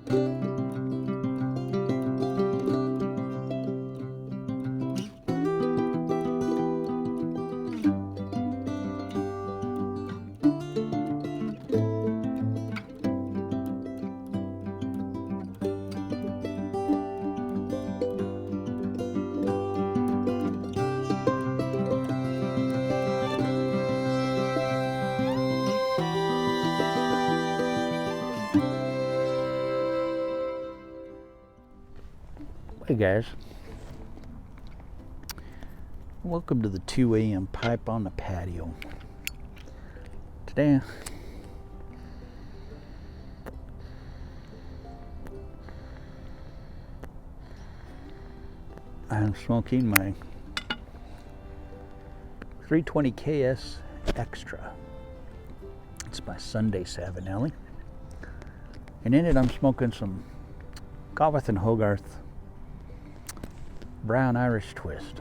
Hey guys, welcome to the 2 a.m. pipe on the patio. Today I'm smoking my 320 KS Extra. It's my Sunday Savinelli, and in it I'm smoking some Gawith and Hogarth Brown Irish Twist.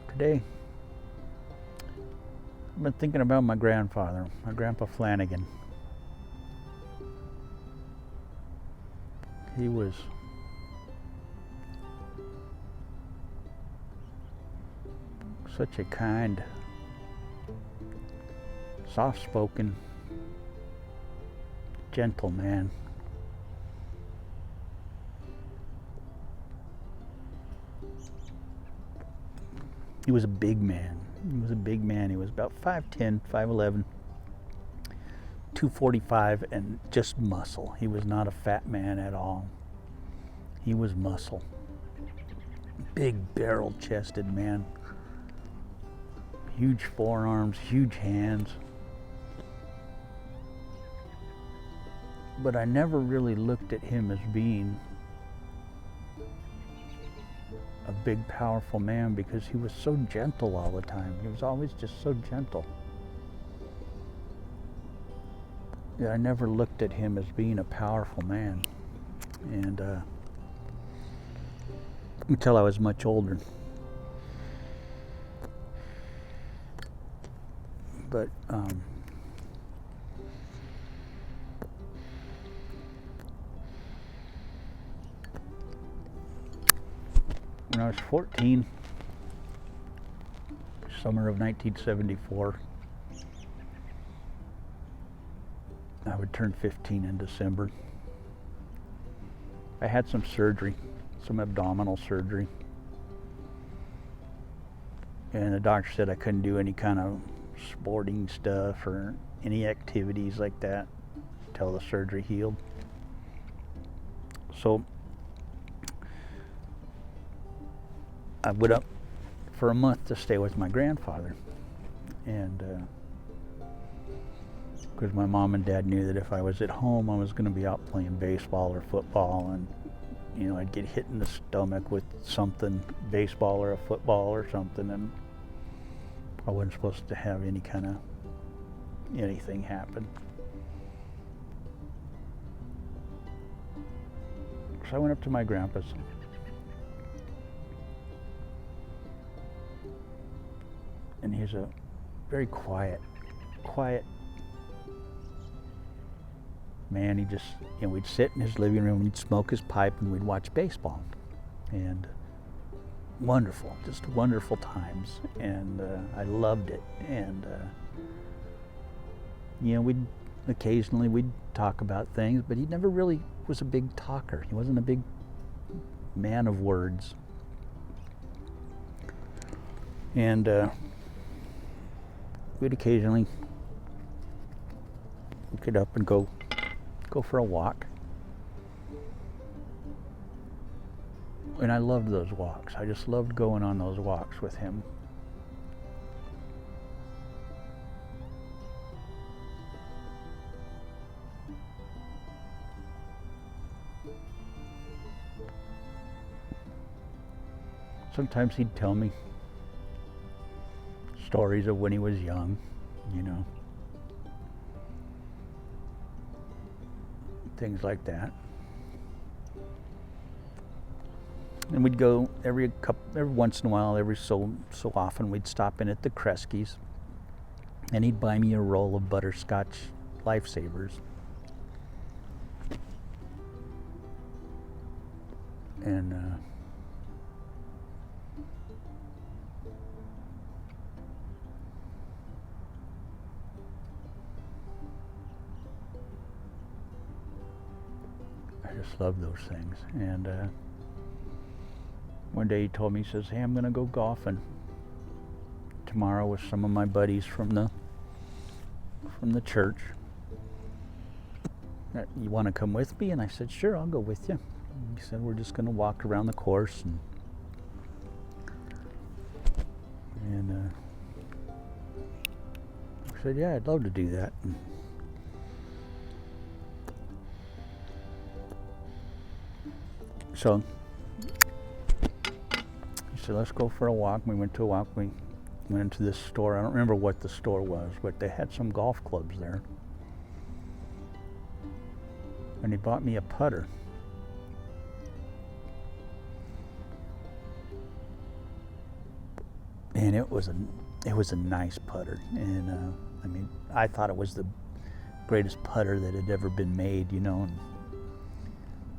Today, I've been thinking about my grandfather, my Grandpa Flanigan. He was such a kind, soft-spoken, gentle man. He was a big man. He was about 5'10", 5'11", 245, and just muscle. He was not a fat man at all. He was muscle. Big barrel-chested man. Huge forearms, huge hands. But I never really looked at him as being a big, powerful man, because he was so gentle all the time. He was always just so gentle. Yeah, I never looked at him as being a powerful man, and until I was much older. But when I was 14, summer of 1974, I would turn 15 in December. I had some surgery, some abdominal surgery, and the doctor said I couldn't do any kind of sporting stuff or any activities like that until the surgery healed. So I went up for a month to stay with my grandfather, and because my mom and dad knew that if I was at home, I was going to be out playing baseball or football, and I'd get hit in the stomach with something, baseball or a football or something, and I wasn't supposed to have any kind of anything happen. So I went up to my grandpa's. And he's a very quiet man. He just, we'd sit in his living room, he'd smoke his pipe, and we'd watch baseball. And wonderful, just wonderful times. And I loved it. And, we'd talk about things, but he never really was a big talker. He wasn't a big man of words. And we'd occasionally get up and go for a walk. And I loved those walks. I just loved going on those walks with him. Sometimes he'd tell me stories of when he was young, things like that. And we'd go every once in a while, every so often, we'd stop in at the Kresge's, and he'd buy me a roll of butterscotch lifesavers. And I just love those things. And one day he told me, he says, "Hey, I'm going to go golfing tomorrow with some of my buddies from the church. You want to come with me?" And I said, "Sure, I'll go with you." And he said, "We're just going to walk around the course." And I said, "Yeah, I'd love to do that." So he said, "Let's go for a walk." We went to a walk. We went into this store. I don't remember what the store was, but they had some golf clubs there. And he bought me a putter. And it was a nice putter. And I mean, I thought it was the greatest putter that had ever been made, you know. And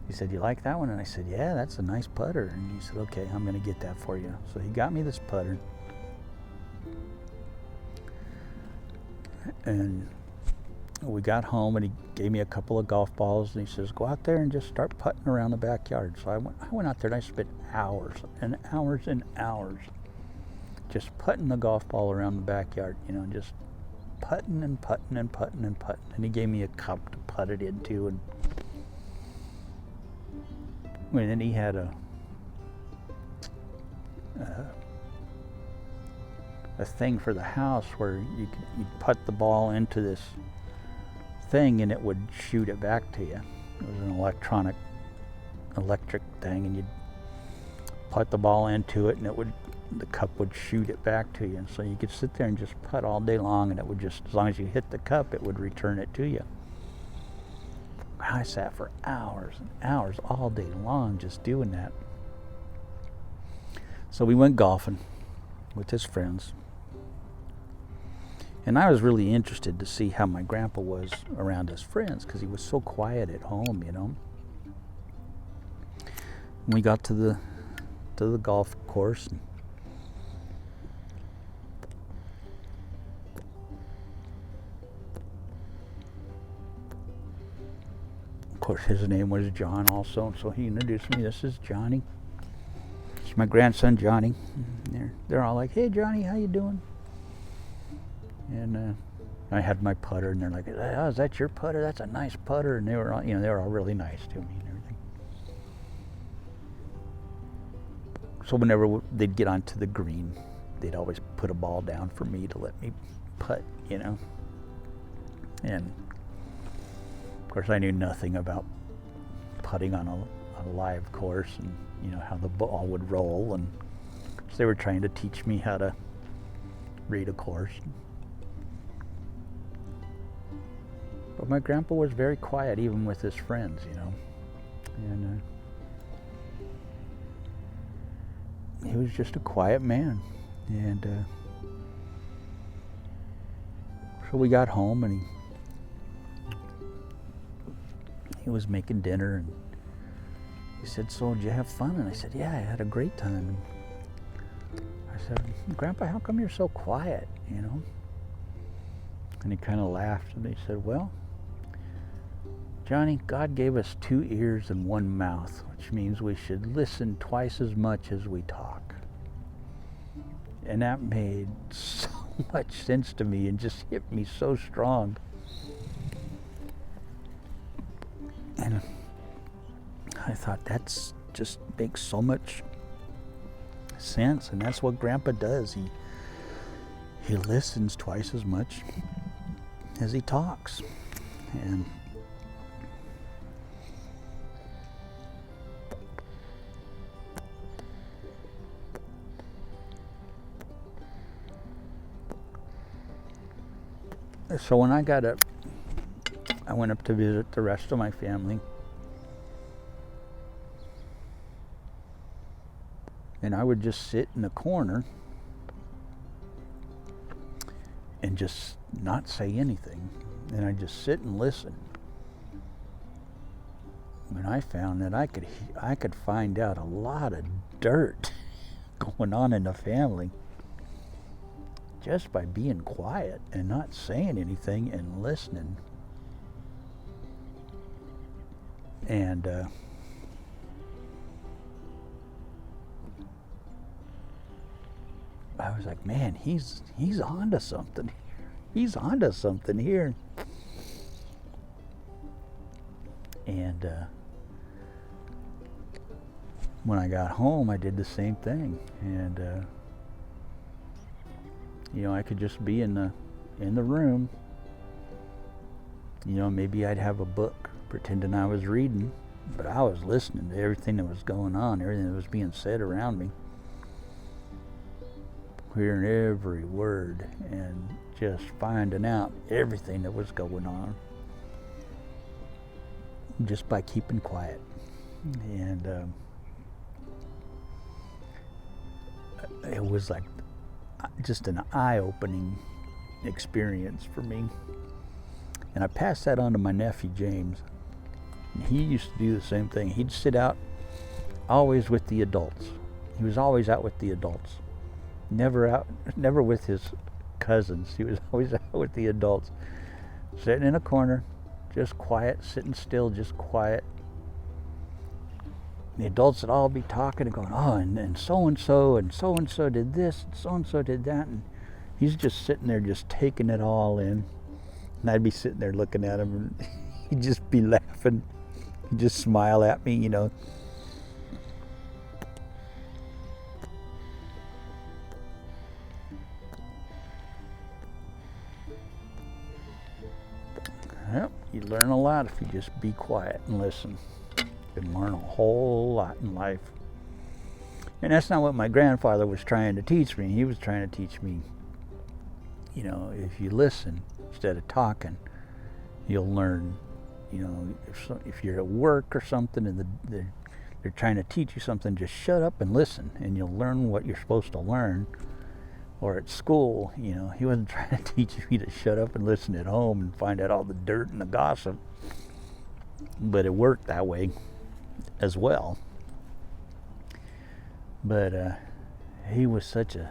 he said, "You like that one?" And I said, "Yeah, that's a nice putter." And he said, "Okay, I'm going to get that for you." So he got me this putter. And we got home, and he gave me a couple of golf balls, and he says, "Go out there and just start putting around the backyard." So I went out there, and I spent hours and hours and hours just putting the golf ball around the backyard, you know, just putting and putting and putting and putting. And he gave me a cup to putt it into. And then he had a thing for the house where you'd put the ball into this thing and it would shoot it back to you. It was an electric thing, and you'd put the ball into it and the cup would shoot it back to you. And so you could sit there and just putt all day long, and it would just, as long as you hit the cup, it would return it to you. I sat for hours and hours all day long just doing that. So we went golfing with his friends. And I was really interested to see how my grandpa was around his friends, because he was so quiet at home, you know. And we got to the golf course, and of course his name was John also, so he introduced me. "This is Johnny. It's my grandson Johnny." And they're all like, "Hey Johnny, how you doing?" And I had my putter, and they're like, "Oh, is that your putter? That's a nice putter." And they were all really nice to me and everything. So whenever they'd get onto the green, they'd always put a ball down for me to let me putt, you know. And of course, I knew nothing about putting on a live course, and you know how the ball would roll, and so they were trying to teach me how to read a course. But my grandpa was very quiet, even with his friends, you know. And he was just a quiet man. And so we got home, and he was making dinner, and he said, "So did you have fun?" And I said, "Yeah, I had a great time." And I said, "Grandpa, how come you're so quiet, you know?" And he kind of laughed, and he said, "Well, Johnny, God gave us 2 ears and 1 mouth, which means we should listen twice as much as we talk." And that made so much sense to me and just hit me so strong. And I thought, that's just makes so much sense, and that's what Grandpa does. He listens twice as much as he talks. And so when I went up to visit the rest of my family, and I would just sit in a corner and just not say anything. and I'd just sit and listen. And I found that I could find out a lot of dirt going on in the family just by being quiet and not saying anything and listening. And I was like, man, he's onto something. He's onto something here. And when I got home, I did the same thing. And I could just be in the room. Maybe I'd have a book, pretending I was reading, but I was listening to everything that was going on, everything that was being said around me, hearing every word and just finding out everything that was going on just by keeping quiet. And it was like just an eye-opening experience for me. And I passed that on to my nephew James. And he used to do the same thing. He'd sit out always with the adults. He was always out with the adults. Never with his cousins. He was always out with the adults. Sitting in a corner, just quiet, sitting still, just quiet. The adults would all be talking and going, oh, and so-and-so did this, and so-and-so did that. And he's just sitting there just taking it all in. And I'd be sitting there looking at him, and he'd just be laughing. He'd just smile at me, Yep, you learn a lot if you just be quiet and listen. You can learn a whole lot in life. And that's not what my grandfather was trying to teach me. He was trying to teach me, if you listen instead of talking, you'll learn. If you're at work or something and they're trying to teach you something, just shut up and listen, and you'll learn what you're supposed to learn. Or at school, he wasn't trying to teach me to shut up and listen at home and find out all the dirt and the gossip. But it worked that way as well. But he was such a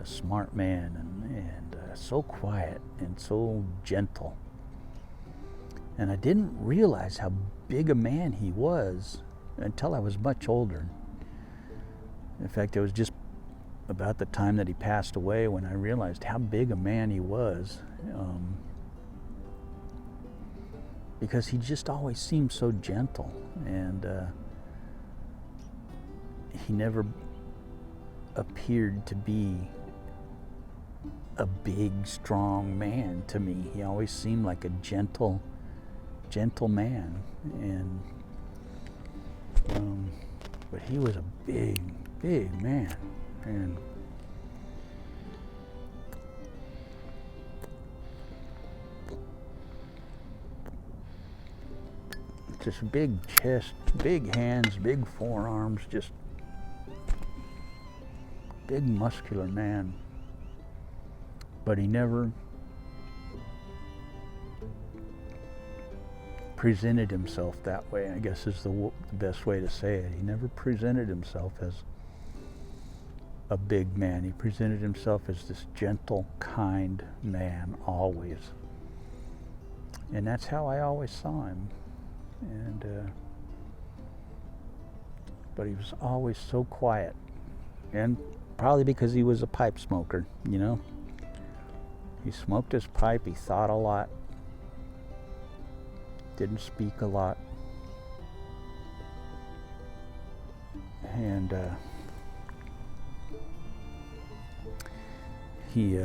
smart man and so quiet and so gentle. And I didn't realize how big a man he was until I was much older. In fact, it was just about the time that he passed away when I realized how big a man he was. Because he just always seemed so gentle, and he never appeared to be a big, strong man to me. He always seemed like a gentle man, and but he was a big man, and just big chest, big hands, big forearms, just big muscular man. But he never presented himself that way, I guess is the best way to say it. He never presented himself as a big man. He presented himself as this gentle, kind man, always. And that's how I always saw him. And but he was always so quiet, and probably because he was a pipe smoker. He smoked his pipe. He thought a lot, didn't speak a lot, and he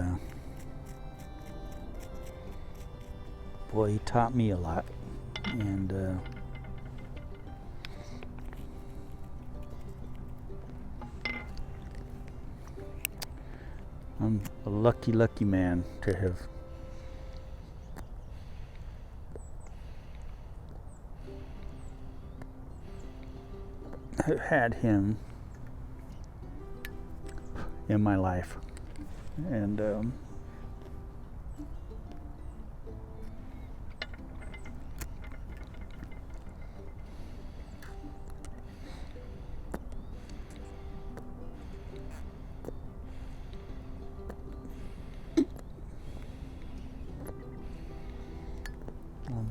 taught me a lot. And I'm a lucky man to have had him in my life. And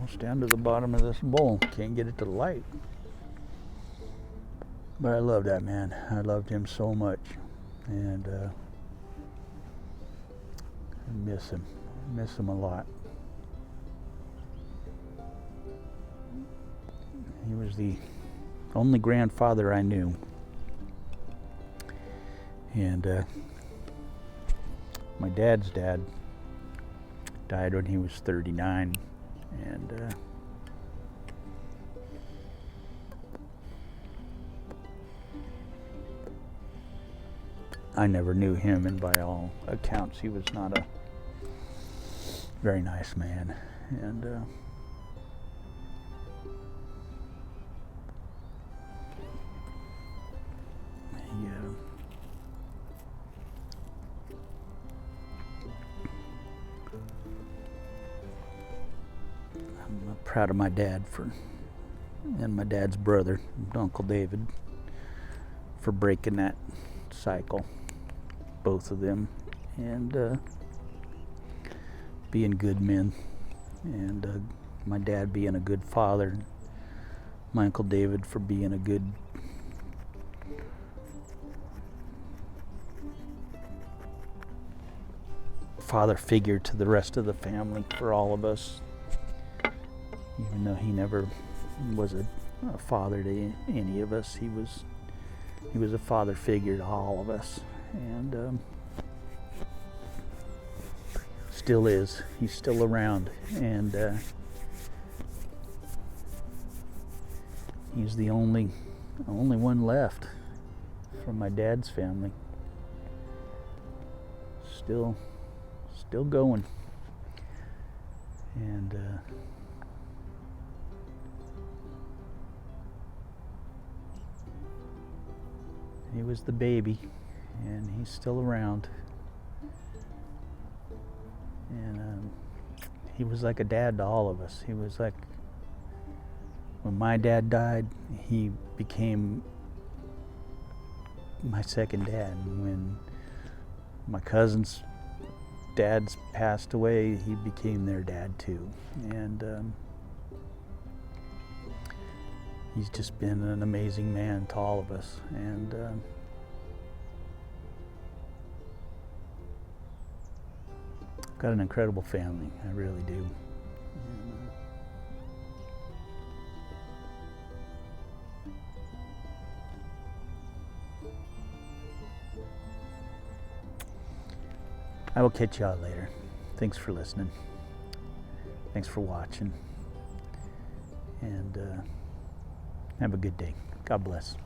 almost down to the bottom of this bowl. Can't get it to the light. But I love that man. I loved him so much. And I miss him. I miss him a lot. He was the only grandfather I knew. And my dad's dad died when he was 39. And I never knew him, and by all accounts he was not a very nice man. And I'm proud of my dad and my dad's brother, Uncle David, for breaking that cycle, both of them, and being good men, and my dad being a good father, my Uncle David for being a good father figure to the rest of the family, for all of us, even though he never was a father to any of us. He was a father figure to all of us, and still is. He's still around, and he's the only one left from my dad's family. Still going, and he was the baby, and he's still around. And he was like a dad to all of us. He was like, when my dad died, he became my second dad. And when my cousins' dads passed away, he became their dad too. And he's just been an amazing man to all of us. And got an incredible family. I really do. And, I will catch y'all later. Thanks for listening. Thanks for watching. And have a good day. God bless.